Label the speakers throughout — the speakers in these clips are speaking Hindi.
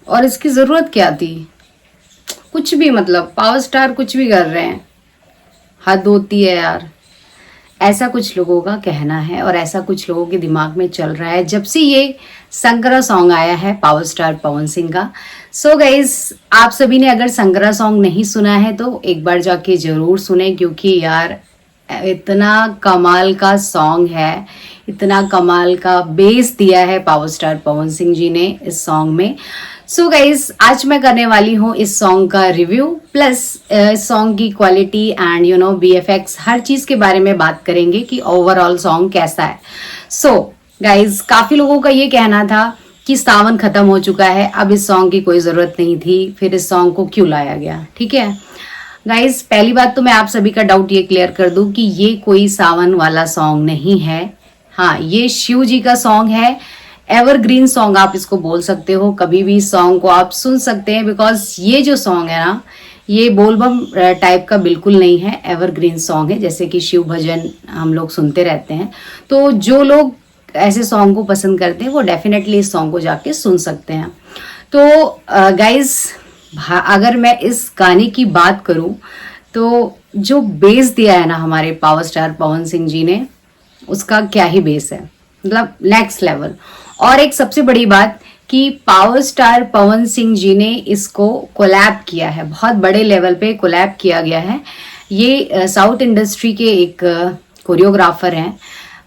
Speaker 1: और इसकी ज़रूरत क्या थी? कुछ भी, मतलब पावर स्टार कुछ भी कर रहे हैं, हद होती है यार। ऐसा कुछ लोगों का कहना है और ऐसा कुछ लोगों के दिमाग में चल रहा है जब से ये संग्रह सॉन्ग आया है पावर स्टार पवन सिंह का। सो गाइज, आप सभी ने अगर संग्रह सॉन्ग नहीं सुना है तो एक बार जाके जरूर सुने, क्योंकि यार इतना कमाल का सॉन्ग है, इतना कमाल का बेस दिया है पावर स्टार पवन सिंह जी ने इस सॉन्ग में। सो गाइज, आज मैं करने वाली हूँ इस सॉन्ग का रिव्यू प्लस इस सॉन्ग की क्वालिटी एंड BFX हर चीज के बारे में बात करेंगे कि ओवरऑल सॉन्ग कैसा है। सो गाइज, काफी लोगों का ये कहना था कि सावन खत्म हो चुका है, अब इस सॉन्ग की कोई जरूरत नहीं थी, फिर इस सॉन्ग को क्यों लाया गया। ठीक है गाइज, पहली बात तो मैं आप सभी का डाउट ये क्लियर कर दूं कि ये कोई सावन वाला सॉन्ग नहीं है। हाँ, ये शिव जी का सॉन्ग है, एवरग्रीन सॉन्ग आप इसको बोल सकते हो, कभी भी सॉन्ग को आप सुन सकते हैं। बिकॉज ये जो सॉन्ग है ना, ये बोलबम टाइप का बिल्कुल नहीं है, एवरग्रीन सॉन्ग है। जैसे कि शिव भजन हम लोग सुनते रहते हैं, तो जो लोग ऐसे सॉन्ग को पसंद करते हैं वो डेफिनेटली इस सॉन्ग को जाके सुन सकते हैं। तो गाइज, अगर मैं इस गाने की बात करूं तो जो बेस दिया है ना हमारे पावर स्टार पवन सिंह जी ने, उसका क्या ही बेस है, मतलब नेक्स्ट लेवल। और एक सबसे बड़ी बात कि पावर स्टार पवन सिंह जी ने इसको कोलैब किया है, बहुत बड़े लेवल पे कोलैब किया गया है। ये साउथ इंडस्ट्री के एक कोरियोग्राफर हैं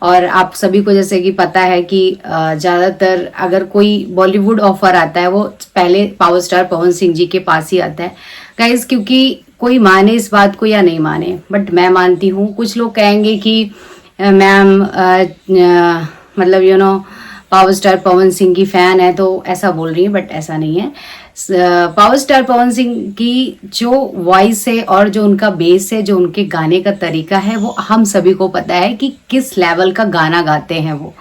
Speaker 1: और आप सभी को जैसे कि पता है कि ज़्यादातर अगर कोई बॉलीवुड ऑफर आता है वो पहले पावर स्टार पवन सिंह जी के पास ही आता है गाइज। क्योंकि कोई माने इस बात को या नहीं माने, बट मैं मानती हूँ। कुछ लोग कहेंगे कि मैम मतलब पावर स्टार पवन सिंह की फैन है तो ऐसा बोल रही है, बट ऐसा नहीं है। पावर स्टार पवन सिंह की जो वॉइस है और जो उनका बेस है, जो उनके गाने का तरीका है, वो हम सभी को पता है कि किस लेवल का गाना गाते हैं वो।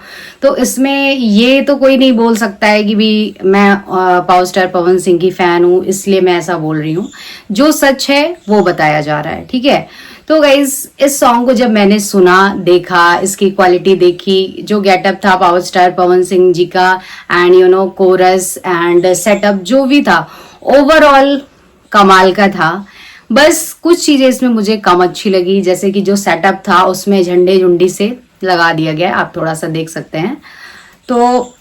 Speaker 1: तो इसमें ये तो कोई नहीं बोल सकता है कि भी मैं पावर स्टार पवन सिंह की फैन हूँ इसलिए मैं ऐसा बोल रही हूँ। जो सच है वो बताया जा रहा है, ठीक है। तो गाइज, इस सॉन्ग को जब मैंने सुना, देखा, इसकी क्वालिटी देखी, जो गेटअप था पावर स्टार पवन सिंह जी का एंड कोरस एंड सेटअप जो भी था, ओवरऑल कमाल का था। बस कुछ चीजें इसमें मुझे कम अच्छी लगी, जैसे कि जो सेटअप था उसमें झंडे झुंडी से लगा दिया गया, आप थोड़ा सा देख सकते हैं। तो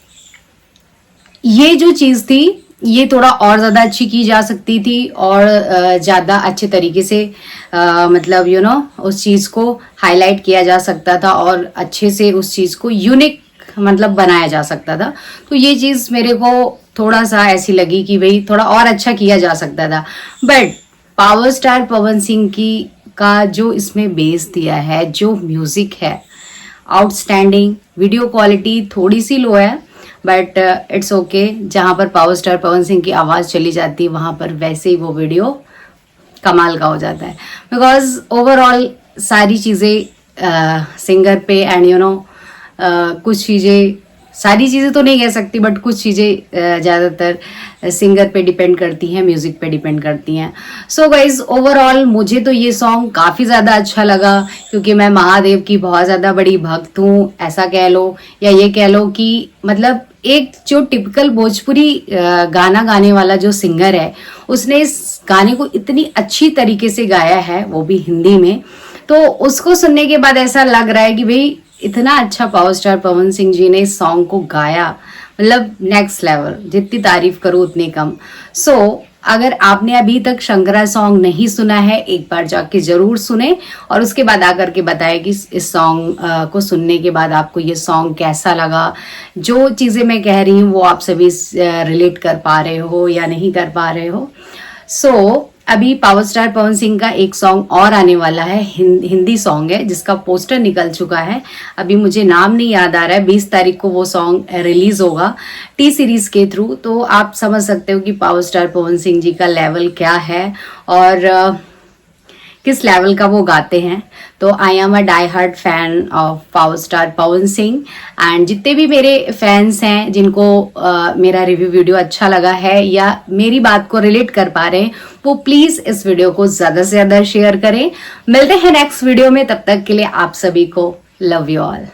Speaker 1: ये जो चीज थी ये थोड़ा और ज्यादा अच्छी की जा सकती थी और ज्यादा अच्छे तरीके से मतलब उस चीज को हाईलाइट किया जा सकता था और अच्छे से उस चीज को यूनिक मतलब बनाया जा सकता था। तो ये चीज मेरे को थोड़ा सा ऐसी लगी कि भाई थोड़ा और अच्छा किया जा सकता था। But power star Pawan Singh की का जो इसमें बेस दिया है, जो म्यूजिक है, आउटस्टैंडिंग। वीडियो क्वालिटी थोड़ी सी लो है बट इट्स ओके। जहाँ पर पावर स्टार पवन सिंह की आवाज़ चली जाती है वहाँ पर वैसे ही वो वीडियो कमाल का हो जाता है। बिकॉज ओवरऑल सारी चीज़ें सिंगर पे एंड कुछ चीज़ें, सारी चीज़ें तो नहीं कह सकती बट कुछ चीज़ें ज़्यादातर सिंगर पे डिपेंड करती हैं, म्यूजिक पे डिपेंड करती हैं। सो गाइज, ओवरऑल मुझे तो ये सॉन्ग काफ़ी ज़्यादा अच्छा लगा, क्योंकि मैं महादेव की बहुत ज़्यादा बड़ी भक्त हूँ, ऐसा कह लो या ये कह लो कि मतलब एक जो टिपिकल भोजपुरी गाना गाने वाला जो सिंगर है, उसने इस गाने को इतनी अच्छी तरीके से गाया है, वो भी हिंदी में। तो उसको सुनने के बाद ऐसा लग रहा है कि भाई इतना अच्छा पावर स्टार पवन सिंह जी ने इस सॉन्ग को गाया, मतलब नेक्स्ट लेवल। जितनी तारीफ करूँ उतनी कम। सो अगर आपने अभी तक शंकरा सॉन्ग नहीं सुना है, एक बार जाके जरूर सुने और उसके बाद आकर के बताएं कि इस सॉन्ग को सुनने के बाद आपको ये सॉन्ग कैसा लगा। जो चीज़ें मैं कह रही हूँ वो आप सभी रिलेट कर पा रहे हो या नहीं कर पा रहे हो। सो अभी पावर स्टार पवन सिंह का एक सॉन्ग और आने वाला है, हिंदी सॉन्ग है जिसका पोस्टर निकल चुका है। अभी मुझे नाम नहीं याद आ रहा है। 20 तारीख को वो सॉन्ग रिलीज होगा टी सीरीज के थ्रू। तो आप समझ सकते हो कि पावर स्टार पवन सिंह जी का लेवल क्या है और किस लेवल का वो गाते हैं। तो I am a die hard fan of power star Pawan Singh and जितने भी मेरे फैंस हैं जिनको मेरा रिव्यू वीडियो अच्छा लगा है या मेरी बात को रिलेट कर पा रहे हैं, वो प्लीज इस वीडियो को ज्यादा से ज्यादा शेयर करें। मिलते हैं नेक्स्ट वीडियो में, तब तक के लिए आप सभी को लव यू ऑल।